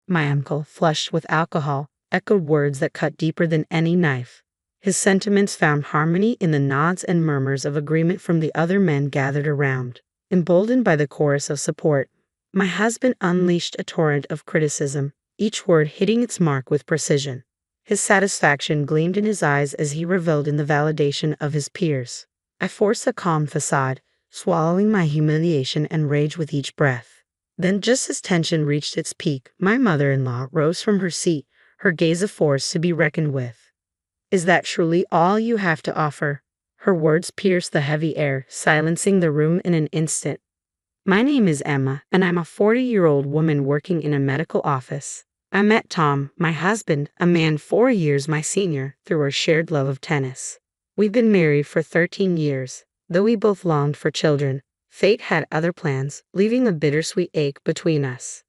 My uncle, flushed with alcohol, echoed words that cut deeper than any knife. His sentiments found harmony in the nods and murmurs of agreement from the other men gathered around. Emboldened by the chorus of support, my husband unleashed a torrent of criticism, each word hitting its mark with precision. His satisfaction gleamed in his eyes as he reveled in the validation of his peers. I forced a calm facade, swallowing my humiliation and rage with each breath. Then, just as tension reached its peak, my mother-in-law rose from her seat, her gaze a force to be reckoned with. "Is that truly all you have to offer?" Her words pierced the heavy air, silencing the room in an instant. "My name is Emma, and I'm a 40-year-old woman working in a medical office. I met Tom, my husband, a man 4 years my senior, through our shared love of tennis. We've been married for 13 years. Though we both longed for children, fate had other plans, leaving a bittersweet ache between us.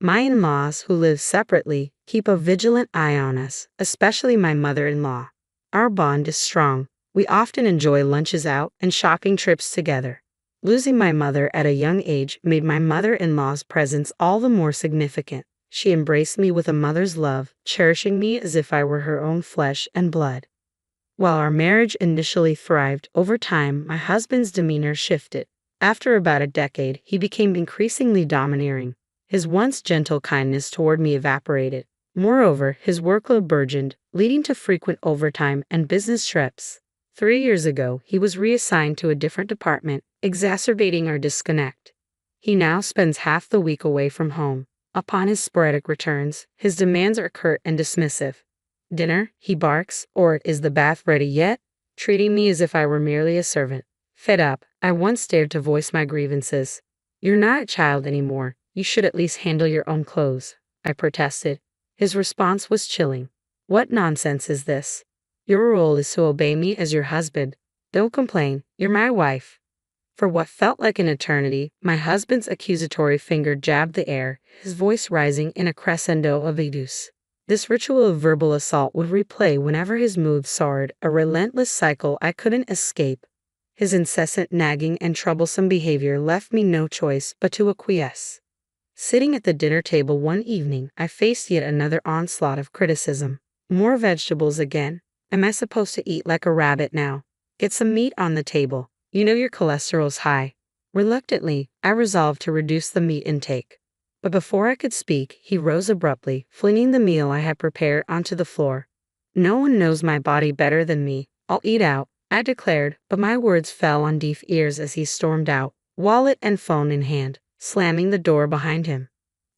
My in-laws, who live separately, keep a vigilant eye on us, especially my mother-in-law. Our bond is strong. We often enjoy lunches out and shopping trips together. Losing my mother at a young age made my mother-in-law's presence all the more significant. She embraced me with a mother's love, cherishing me as if I were her own flesh and blood. While our marriage initially thrived, over time my husband's demeanor shifted. After about a decade, he became increasingly domineering. His once gentle kindness toward me evaporated. Moreover, his workload burgeoned, leading to frequent overtime and business trips. 3 years ago, he was reassigned to a different department, exacerbating our disconnect. He now spends half the week away from home. Upon his sporadic returns, his demands are curt and dismissive. "Dinner," he barks, or "Is the bath ready yet?" treating me as if I were merely a servant. Fed up, I once dared to voice my grievances. "You're not a child anymore. You should at least handle your own clothes," I protested. His response was chilling. "What nonsense is this? Your role is to obey me as your husband. Don't complain, you're my wife." For what felt like an eternity, my husband's accusatory finger jabbed the air, his voice rising in a crescendo of abuse. This ritual of verbal assault would replay whenever his mood soared, a relentless cycle I couldn't escape. His incessant nagging and troublesome behavior left me no choice but to acquiesce. Sitting at the dinner table one evening, I faced yet another onslaught of criticism. "More vegetables again? Am I supposed to eat like a rabbit now? Get some meat on the table. You know your cholesterol's high." Reluctantly, I resolved to reduce the meat intake. But before I could speak, he rose abruptly, flinging the meal I had prepared onto the floor. "No one knows my body better than me. I'll eat out," I declared, but my words fell on deaf ears as he stormed out, wallet and phone in hand, slamming the door behind him.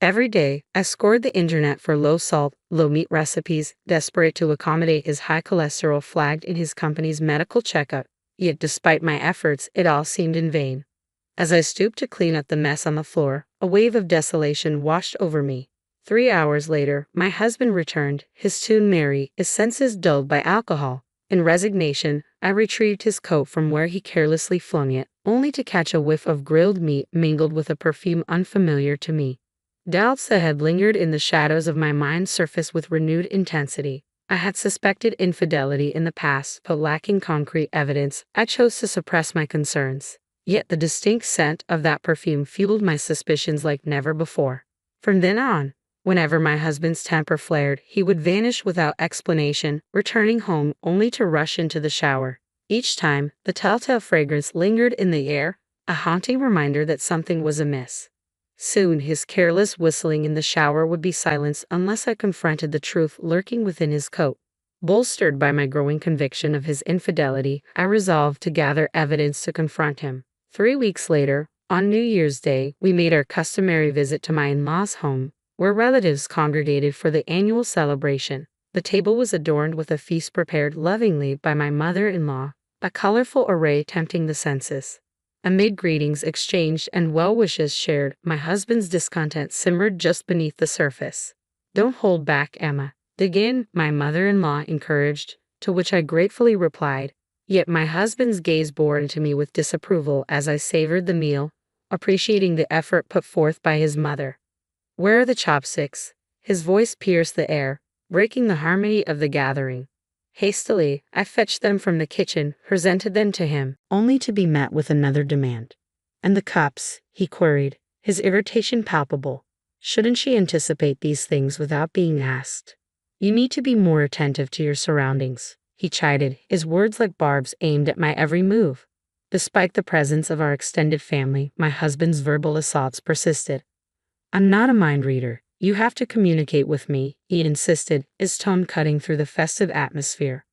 Every day, I scoured the internet for low-salt, low-meat recipes, desperate to accommodate his high cholesterol flagged in his company's medical checkup. Yet despite my efforts, it all seemed in vain. As I stooped to clean up the mess on the floor, a wave of desolation washed over me. 3 hours later, my husband returned, his tune merry, his senses dulled by alcohol. In resignation, I retrieved his coat from where he carelessly flung it, only to catch a whiff of grilled meat mingled with a perfume unfamiliar to me. Doubts that had lingered in the shadows of my mind surfaced with renewed intensity. I had suspected infidelity in the past, but lacking concrete evidence, I chose to suppress my concerns. Yet the distinct scent of that perfume fueled my suspicions like never before. From then on, whenever my husband's temper flared, he would vanish without explanation, returning home only to rush into the shower. Each time, the telltale fragrance lingered in the air, a haunting reminder that something was amiss. Soon his careless whistling in the shower would be silenced unless I confronted the truth lurking within his coat. Bolstered by my growing conviction of his infidelity, I resolved to gather evidence to confront him. 3 weeks later, on New Year's Day, we made our customary visit to my in-laws' home, where relatives congregated for the annual celebration. The table was adorned with a feast prepared lovingly by my mother-in-law, a colorful array tempting the senses. Amid greetings exchanged and well wishes shared, my husband's discontent simmered just beneath the surface. "Don't hold back, Emma. Dig in," my mother-in-law encouraged, to which I gratefully replied. Yet my husband's gaze bored into me with disapproval as I savored the meal, appreciating the effort put forth by his mother. "Where are the chopsticks?" His voice pierced the air, breaking the harmony of the gathering. Hastily, I fetched them from the kitchen, presented them to him, only to be met with another demand. "And the cups?" he queried, his irritation palpable. Shouldn't she anticipate these things without being asked? You need to be more attentive to your surroundings, he chided, his words like barbs aimed at my every move. Despite the presence of our extended family, my husband's verbal assaults persisted. I'm not a mind reader. You have to communicate with me, he insisted, his tone cutting through the festive atmosphere.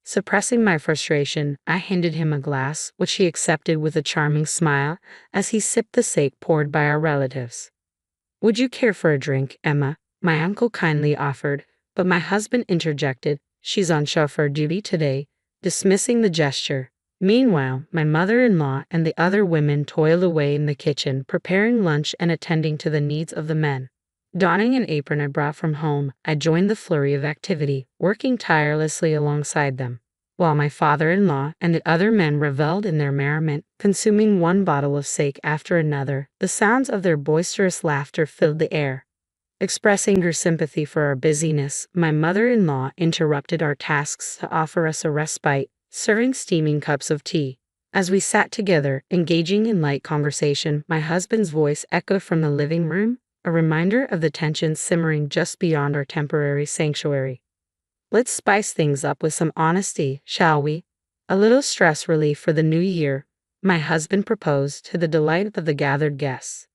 Suppressing my frustration, I handed him a glass, which he accepted with a charming smile as he sipped the sake poured by our relatives. Would you care for a drink, Emma? My uncle kindly offered, but my husband interjected, she's on chauffeur duty today, dismissing the gesture. Meanwhile, my mother-in-law and the other women toiled away in the kitchen, preparing lunch and attending to the needs of the men. Donning an apron I brought from home, I joined the flurry of activity, working tirelessly alongside them. While my father-in-law and the other men reveled in their merriment, consuming one bottle of sake after another, the sounds of their boisterous laughter filled the air. Expressing her sympathy for our busyness, my mother-in-law interrupted our tasks to offer us a respite, serving steaming cups of tea. As we sat together, engaging in light conversation, my husband's voice echoed from the living room, a reminder of the tension simmering just beyond our temporary sanctuary. Let's spice things up with some honesty, shall we? A little stress relief for the new year, my husband proposed to the delight of the gathered guests.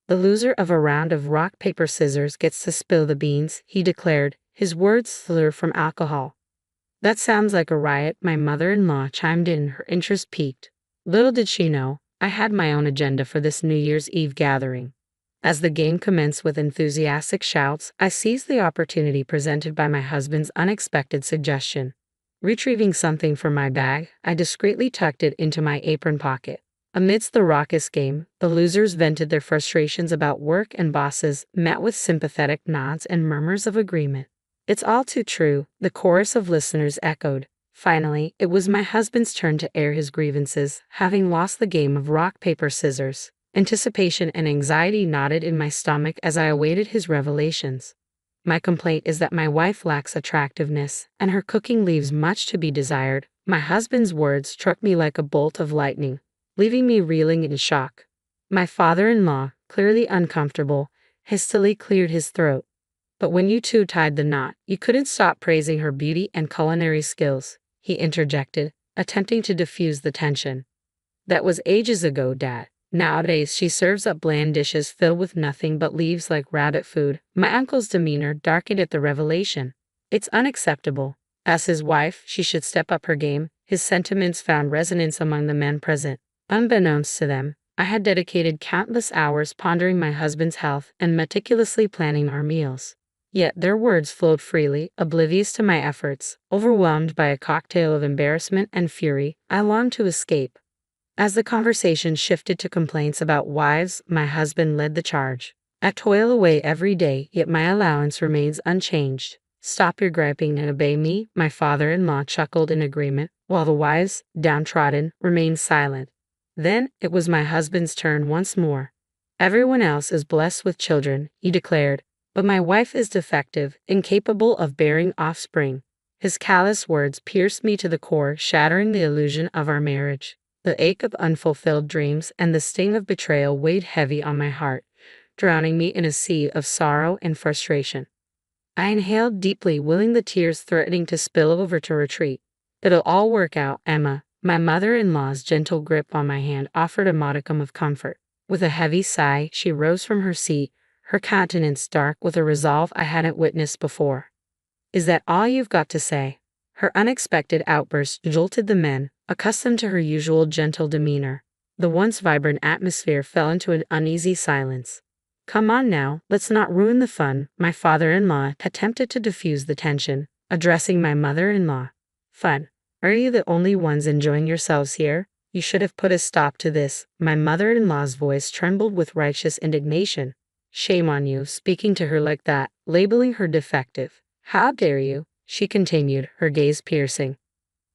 The loser of a round of rock, paper, scissors gets to spill the beans, he declared, his words slurred from alcohol. That sounds like a riot, my mother-in-law chimed in, her interest piqued. Little did she know, I had my own agenda for this New Year's Eve gathering. As the game commenced with enthusiastic shouts, I seized the opportunity presented by my husband's unexpected suggestion. Retrieving something from my bag, I discreetly tucked it into my apron pocket. Amidst the raucous game, the losers vented their frustrations about work and bosses, met with sympathetic nods and murmurs of agreement. It's all too true, the chorus of listeners echoed. Finally, it was my husband's turn to air his grievances, having lost the game of rock, paper, scissors. Anticipation and anxiety knotted in my stomach as I awaited his revelations. My complaint is that my wife lacks attractiveness, and her cooking leaves much to be desired. My husband's words struck me like a bolt of lightning, leaving me reeling in shock. My father-in-law, clearly uncomfortable, hastily cleared his throat. But when you two tied the knot, you couldn't stop praising her beauty and culinary skills, he interjected, attempting to diffuse the tension. That was ages ago, Dad. Nowadays, she serves up bland dishes filled with nothing but leaves like rabbit food. My uncle's demeanor darkened at the revelation. It's unacceptable. As his wife, she should step up her game. His sentiments found resonance among the men present. Unbeknownst to them, I had dedicated countless hours pondering my husband's health and meticulously planning our meals. Yet their words flowed freely, oblivious to my efforts. Overwhelmed by a cocktail of embarrassment and fury, I longed to escape. As the conversation shifted to complaints about wives, my husband led the charge. I toil away every day, yet my allowance remains unchanged. Stop your griping and obey me, my father-in-law chuckled in agreement, while the wives, downtrodden, remained silent. Then it was my husband's turn once more. Everyone else is blessed with children, he declared, but my wife is defective, incapable of bearing offspring. His callous words pierced me to the core, shattering the illusion of our marriage. The ache of unfulfilled dreams and the sting of betrayal weighed heavy on my heart, drowning me in a sea of sorrow and frustration. I inhaled deeply, willing the tears threatening to spill over to retreat. It'll all work out, Emma. My mother-in-law's gentle grip on my hand offered a modicum of comfort. With a heavy sigh, she rose from her seat, her countenance dark with a resolve I hadn't witnessed before. Is that all you've got to say? Her unexpected outburst jolted the men, accustomed to her usual gentle demeanor. The once vibrant atmosphere fell into an uneasy silence. Come on now, let's not ruin the fun, my father-in-law attempted to diffuse the tension, addressing my mother-in-law. Fun? Are you the only ones enjoying yourselves here? You should have put a stop to this. My mother-in-law's voice trembled with righteous indignation. Shame on you, speaking to her like that, labeling her defective. How dare you? She continued, her gaze piercing.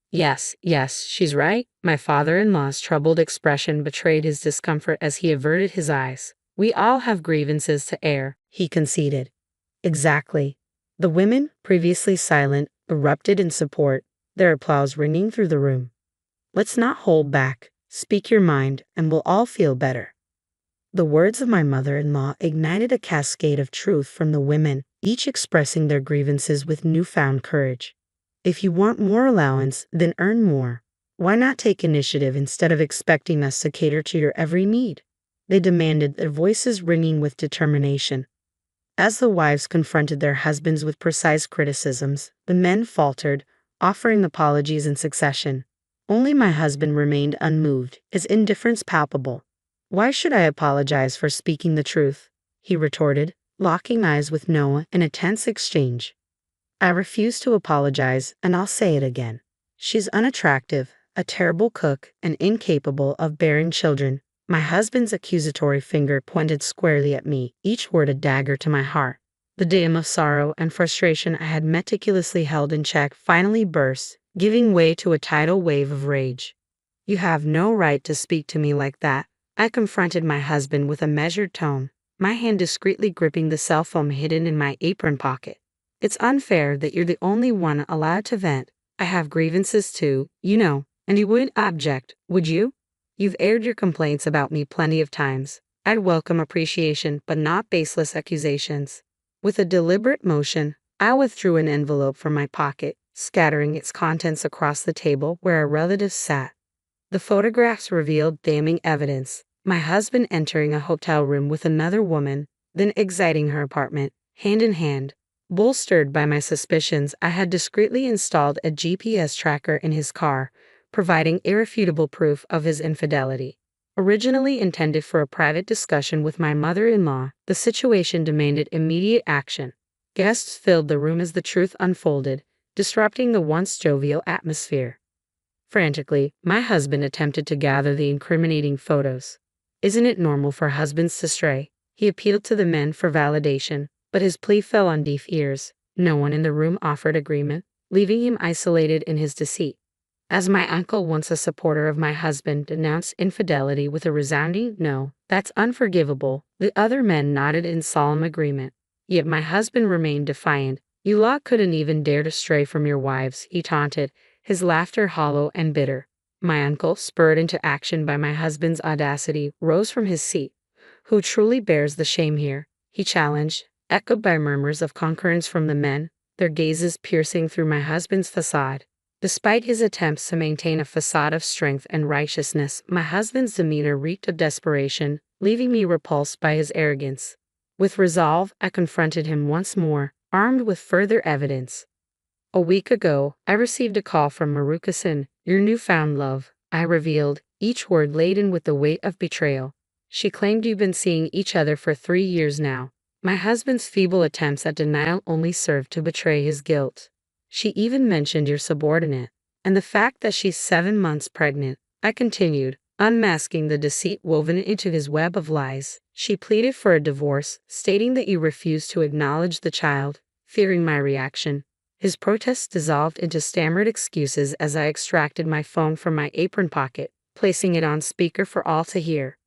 Yes, she's right. My father-in-law's troubled expression betrayed his discomfort as he averted his eyes. We all have grievances to air, he conceded. Exactly. The women, previously silent, erupted in support, their applause ringing through the room. Let's not hold back. Speak your mind, and we'll all feel better. The words of my mother-in-law ignited a cascade of truth from the women, each expressing their grievances with newfound courage. If you want more allowance, then earn more. Why not take initiative instead of expecting us to cater to your every need? They demanded, their voices ringing with determination. As the wives confronted their husbands with precise criticisms, the men faltered, offering apologies in succession. Only my husband remained unmoved, his indifference palpable. "Why should I apologize for speaking the truth?" he retorted, locking eyes with Noah in a tense exchange. "I refuse to apologize, and I'll say it again. She's unattractive, a terrible cook, and incapable of bearing children." My husband's accusatory finger pointed squarely at me, each word a dagger to my heart. The dam of sorrow and frustration I had meticulously held in check finally burst, giving way to a tidal wave of rage. "You have no right to speak to me like that," I confronted my husband with a measured tone, my hand discreetly gripping the cell phone hidden in my apron pocket. "It's unfair that you're the only one allowed to vent. I have grievances too, you know, and you wouldn't object, would you? You've aired your complaints about me plenty of times. I'd welcome appreciation, but not baseless accusations." With a deliberate motion, I withdrew an envelope from my pocket, scattering its contents across the table where our relatives sat. The photographs revealed damning evidence. My husband entering a hotel room with another woman, then exiting her apartment, hand in hand. Bolstered by my suspicions, I had discreetly installed a GPS tracker in his car, providing irrefutable proof of his infidelity. Originally intended for a private discussion with my mother-in-law, the situation demanded immediate action. Guests filled the room as the truth unfolded, disrupting the once jovial atmosphere. Frantically, my husband attempted to gather the incriminating photos. "Isn't it normal for husbands to stray?" He appealed to the men for validation, but his plea fell on deaf ears. No one in the room offered agreement, leaving him isolated in his deceit. As my uncle, once a supporter of my husband, denounced infidelity with a resounding "No, that's unforgivable," the other men nodded in solemn agreement. Yet my husband remained defiant. "You lot couldn't even dare to stray from your wives," he taunted, his laughter hollow and bitter. My uncle, spurred into action by my husband's audacity, rose from his seat. "Who truly bears the shame here?" he challenged, echoed by murmurs of concurrence from the men, their gazes piercing through my husband's facade. Despite his attempts to maintain a facade of strength and righteousness, my husband's demeanor reeked of desperation, leaving me repulsed by his arrogance. With resolve, I confronted him once more, armed with further evidence. "A week ago, I received a call from Maruka-san, your newfound love," I revealed, each word laden with the weight of betrayal. "She claimed you've been seeing each other for 3 years now." My husband's feeble attempts at denial only served to betray his guilt. "She even mentioned your subordinate, and the fact that she's 7 months pregnant," I continued, unmasking the deceit woven into his web of lies. "She pleaded for a divorce, stating that you refused to acknowledge the child." Fearing my reaction, his protests dissolved into stammered excuses as I extracted my phone from my apron pocket, placing it on speaker for all to hear.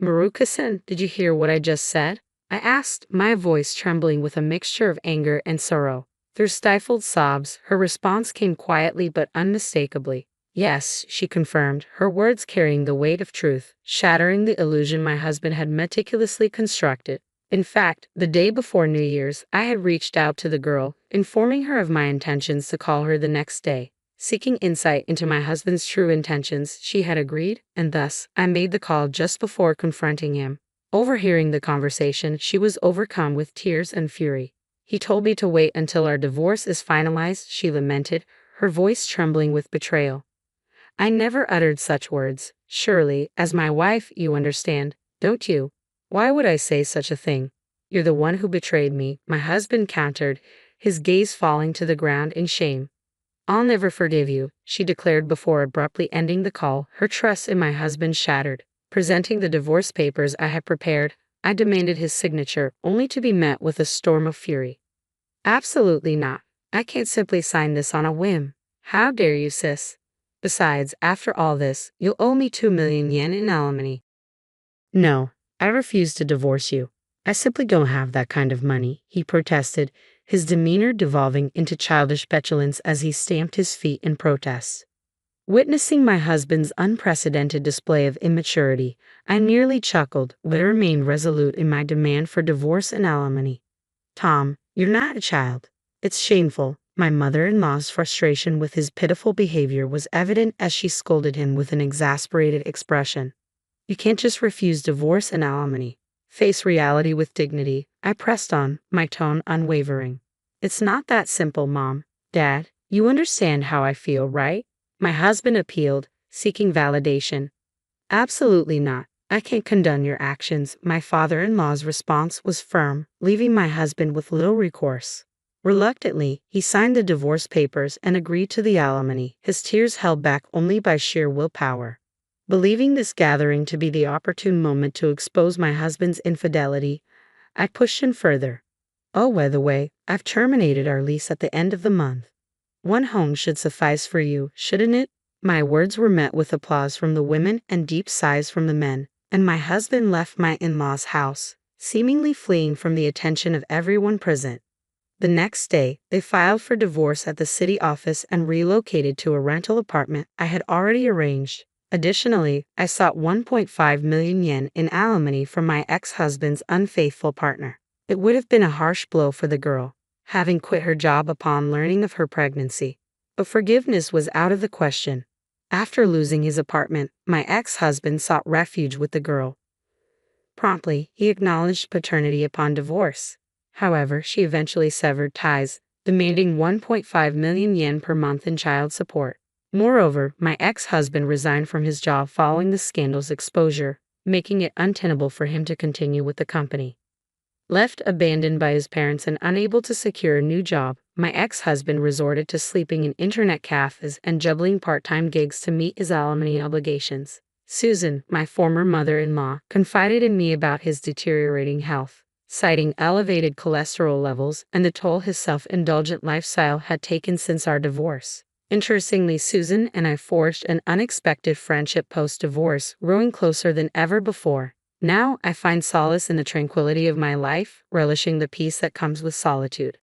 "Maruka-san, did you hear what I just said?" I asked, my voice trembling with a mixture of anger and sorrow. Through stifled sobs, her response came quietly but unmistakably. "Yes," she confirmed, her words carrying the weight of truth, shattering the illusion my husband had meticulously constructed. In fact, the day before New Year's, I had reached out to the girl, informing her of my intentions to call her the next day. Seeking insight into my husband's true intentions, she had agreed, and thus, I made the call just before confronting him. Overhearing the conversation, she was overcome with tears and fury. "He told me to wait until our divorce is finalized," she lamented, her voice trembling with betrayal. "I never uttered such words. Surely, as my wife, you understand, don't you? Why would I say such a thing?" "You're the one who betrayed me," my husband countered, his gaze falling to the ground in shame. "I'll never forgive you," she declared before abruptly ending the call, her trust in my husband shattered. Presenting the divorce papers I had prepared, I demanded his signature, only to be met with a storm of fury. "Absolutely not. I can't simply sign this on a whim." "How dare you, sis? Besides, after all this, you'll owe me 2 million yen in alimony." "No, I refuse to divorce you. I simply don't have that kind of money," he protested, his demeanor devolving into childish petulance as he stamped his feet in protest. Witnessing my husband's unprecedented display of immaturity, I nearly chuckled, but remained resolute in my demand for divorce and alimony. Tom, you're not a child. It's shameful. My mother-in-law's frustration with his pitiful behavior was evident as she scolded him with an exasperated expression. You can't just refuse divorce and alimony. Face reality with dignity, I pressed on, my tone unwavering. It's not that simple, Mom. Dad, you understand how I feel, right? My husband appealed, seeking validation. Absolutely not. I can't condone your actions. My father-in-law's response was firm, leaving my husband with little recourse. Reluctantly, he signed the divorce papers and agreed to the alimony, his tears held back only by sheer willpower. Believing this gathering to be the opportune moment to expose my husband's infidelity, I pushed him further. Oh, by the way, I've terminated our lease at the end of the month. One home should suffice for you, shouldn't it? My words were met with applause from the women and deep sighs from the men, and my husband left my in-laws' house, seemingly fleeing from the attention of everyone present. The next day, they filed for divorce at the city office and relocated to a rental apartment I had already arranged. Additionally, I sought 1.5 million yen in alimony from my ex-husband's unfaithful partner. It would have been a harsh blow for the girl, having quit her job upon learning of her pregnancy. But forgiveness was out of the question. After losing his apartment, my ex-husband sought refuge with the girl. Promptly, he acknowledged paternity upon divorce. However, she eventually severed ties, demanding 1.5 million yen per month in child support. Moreover, my ex-husband resigned from his job following the scandal's exposure, making it untenable for him to continue with the company. Left abandoned by his parents and unable to secure a new job, my ex-husband resorted to sleeping in internet cafes and juggling part-time gigs to meet his alimony obligations. Susan, my former mother-in-law, confided in me about his deteriorating health, citing elevated cholesterol levels and the toll his self-indulgent lifestyle had taken since our divorce. Interestingly, Susan and I forged an unexpected friendship post-divorce, growing closer than ever before. Now I find solace in the tranquility of my life, relishing the peace that comes with solitude.